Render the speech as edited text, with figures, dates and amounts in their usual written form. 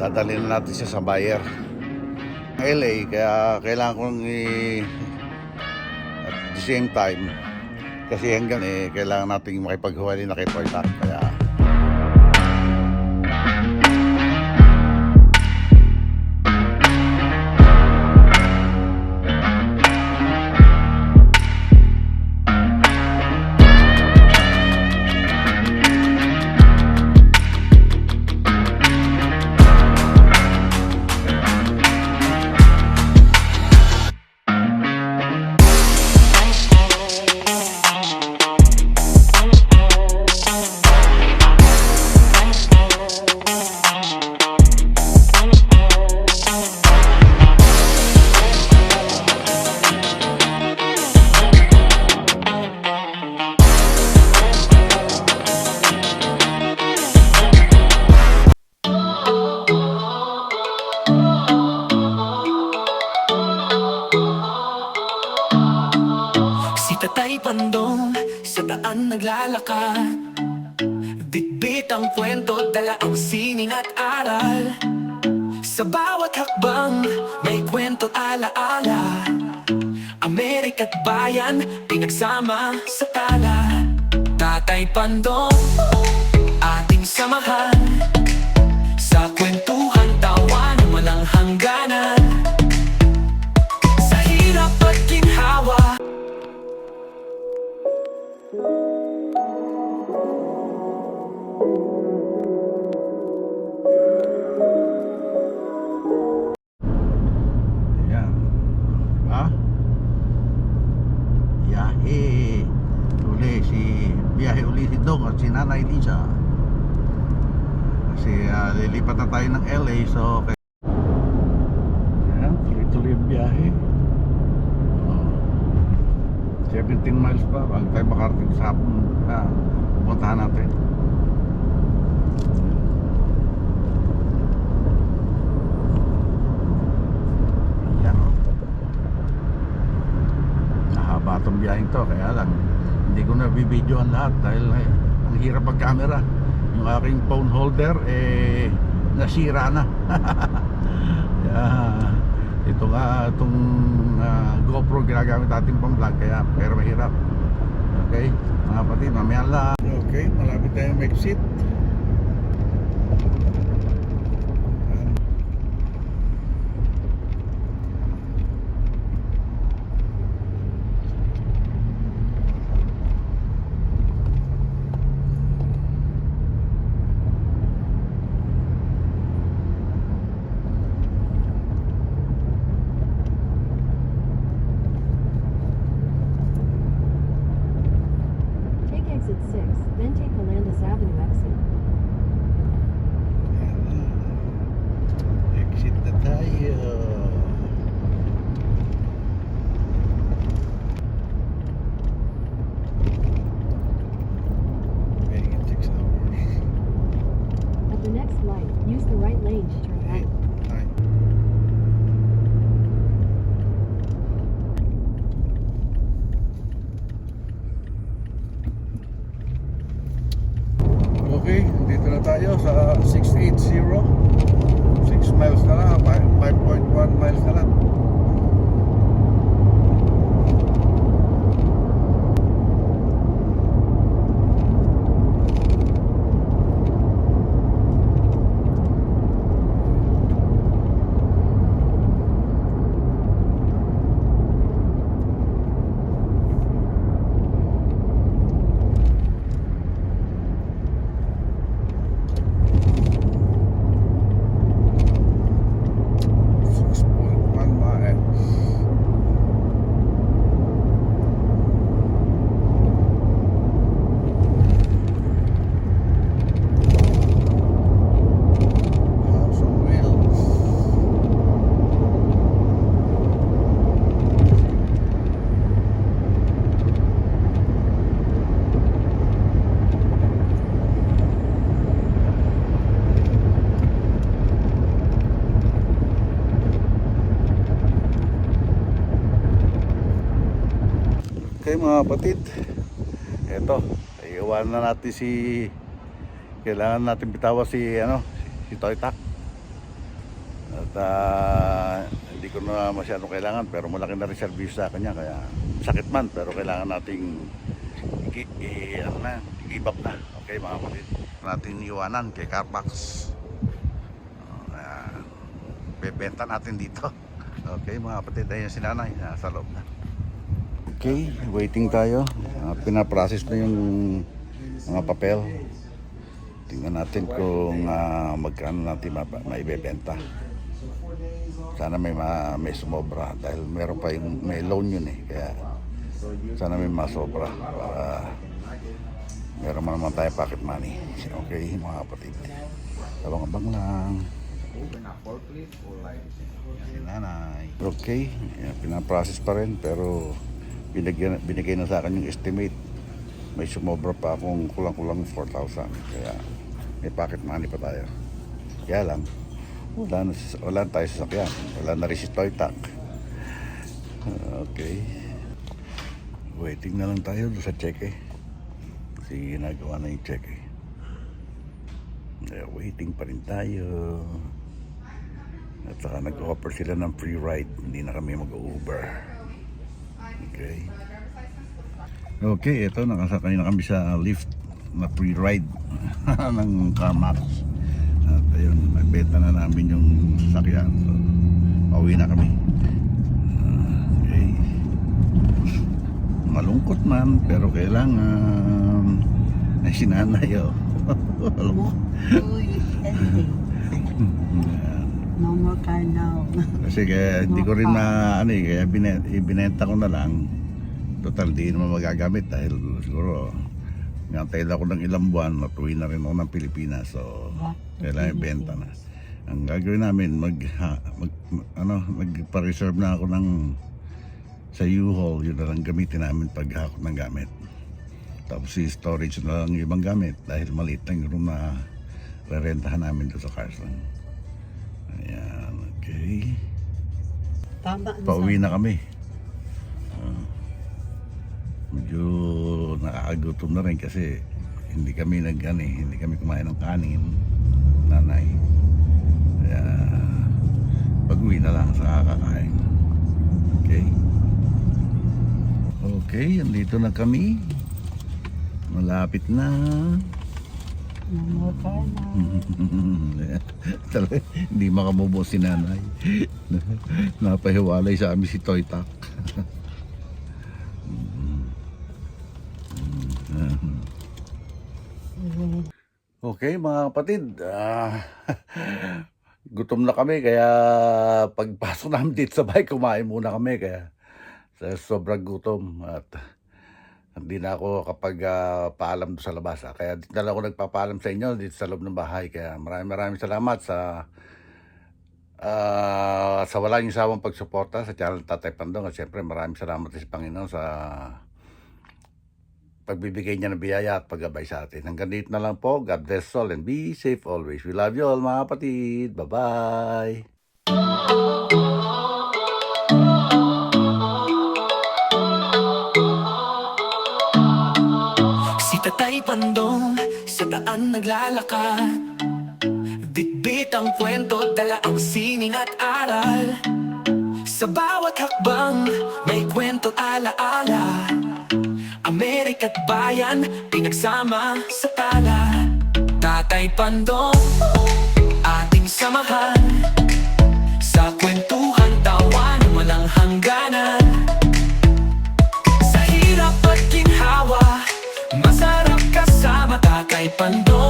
dadalhin na natin siya sa buyer LA, kaya kailangan kong at the same time kasi hanggang kailangan nating makipaghuwalay na kay Toyota, kaya Tatay Pandong sa daan naglalakad, bitbit ang kwento, dala ang sining at aral. Sa bawat hakbang may kwento't alaala, Amerika't bayan pinagsama sa tala. Tatay Pandong, ating samahan sa kwentuhan, tawa na walang hangganan. Sa hirap at ginhawa, biyahe uli si Dong at si Nanay Lisa kasi lilipat na tayo ng LA, so ayan, tuloy-tuloy yung biyahe. 17 miles pa bago tayo makarating sa pupuntahan natin. Ayan, nahaba itong biyaheng to, kaya lang hindi ko na bibidyoan lahat dahil ang hirap mag-camera. Yung aking phone holder nasira na. Ito nga itong GoPro ginagamit natin pang vlog, kaya pero mahirap. Okay mga kapatid, mamaya lang. Okay, malapit tayong exit. Exit 6, then take the Landis Avenue exit. Exit na tayo. Waiting in 6 hours. At the next light, use the right lane to turn right. 8, 9. Okay, dito na tayo sa 680. 6 miles na lang, 5.1 miles na lang. Okay mga kapatid, eto, iiwan na natin kailangan natin bitawan si si Toyota. 6.1 miles na lang, 5.1 miles na lang. Okay, mga kapatid, eto, iiwan na natin si, kailangan natin bitawan si, si Toyota. 6.1 miles na lang, 5.1 miles na lang. Okay, mga kapatid, eto, iiwan na natin si, kailangan natin bitawan si, si Toyota. At hindi ko na masyadong kailangan, pero malaki na rin service sa kanya, kaya sakit man pero kailangan nating give up na. Okay mga kapatid, natin iwanan kay Carpax. Bebenta natin dito. Okay mga kapatid, ayun si nanay nasa loob na. Okay, waiting tayo. Pinaprocess na yung mga papel. Tingnan natin kung magkano natin maibebenta. Sana may sumobra dahil meron pa yung may loan yun eh. Kaya sana may masobra para meron man naman tayo pocket money. Okay mga kapatid, abang-abang lang. Si nanay. Okay, pinaprocess pa rin pero binigay na sa akin yung estimate. May sumobra pa akong kulang-kulang 4,000. Kaya may pocket money pa tayo. Kaya lang wala tayo sa sakyan. Wala na rin si Toy Tac. Okay, waiting na lang tayo sa cheque. Kasi ginagawa na yung cheque. Waiting pa rin tayo. At saka nag-offer sila ng free ride. Hindi na kami mag-Uber. Okay. Okay, ito nakasakay na kami sa lift na free ride ng CarMax. At ayun, nagbenta na namin yung sakyan. So, pauwi na kami. Okay. Malungkot man, pero kailangan ay sinanay oh. No more car now. Kasi kaya hindi ko rin kaya binenta ko na lang. Total, di naman magagamit dahil siguro ngantay ako ng ilang buwan, matuwi na rin ako ng Pilipinas. So, kailangan ibenta na. Ang gagawin namin, magpa-reserve na ako ng sa U-Haul, yun na lang gamitin namin paghakot ng gamit. Tapos si storage na lang yung ibang gamit dahil maliit lang yung room na rerentahan namin doon sa Carson. Ayan, okay. Tama. Pauwi na kami. Medyo nakakagutom na rin kasi hindi kami hindi kami kumain ng kanin, nanay. Kaya pag-uwi na lang sa kakain. Okay. Okay, andito na kami. Malapit na. No more car now. Talaga, hindi makamubo si nanay. Napahiwalay sa amin si Toy Tac. Okay mga kapatid, gutom na kami kaya pagpasok namin dito sa bahay kumain muna kami kaya sa sobrang gutom at hindi na ako kapag paalam sa labas. Kaya dito na lang ako nagpapaalam sa inyo dito sa loob ng bahay. Kaya maraming salamat sa walang sawang pagsuporta sa channel Tatay Pandong. At siyempre maraming salamat sa Panginoon sa pagbibigay niya ng biyaya at paggabay sa atin. Hanggang dito na lang po. God bless all and be safe always. We love you all mga kapatid. Bye-bye. Si Tatay Pandong sa daan naglalakad, bitbit ang kwento, dala ang sining at aral. Sa bawat hakbang may kwento't alaala, Amerika't bayan pinagsama sa tala. Tatay Pandong ating samahan sa kwentuhan, tawanan walang hangganan. Sa hirap at ginhawa, masarap kasama Tatay Pandong.